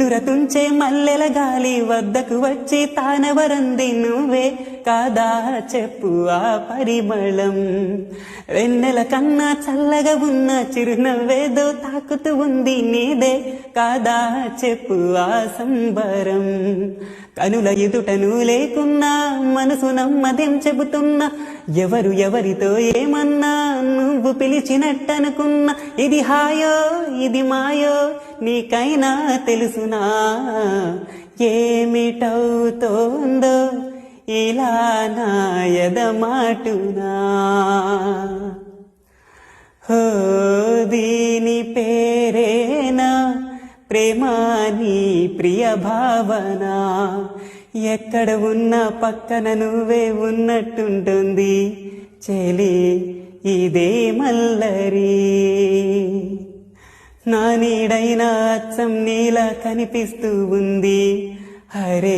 నిదురతుంచే మల్లెల గాలి వద్దకు వచ్చి తానవరంది నువ్వే కాదా చెప్పు ఆ పరిమళం. వెన్నెల కన్నా చల్లగా ఉన్న చిరునవ్వేదో తాకుతూ ఉంది నీదే కాదా చెప్పు ఆ సంబరం. కనుల ఎదుటను లేకున్నా మనసు నమ్మదేం చెబుతున్నా, ఎవరు ఎవరితో ఏమన్నా నువ్వు పిలిచినట్టనుకున్నా. ఇది హాయో ఇది మాయో నీకైనా తెలుసునా, ఏమిటవుతోందో ఇలా నా ఎదమాటునా. హో దీని పేరేనా ప్రేమ నీ ప్రియ భావన, ఎక్కడ ఉన్నా పక్కన నువ్వే ఉన్నట్టుంటుంది చెలి ఇదే మల్లరి. నా నీడైన అచ్చం నీలా కనిపిస్తూ ఉంది హరే.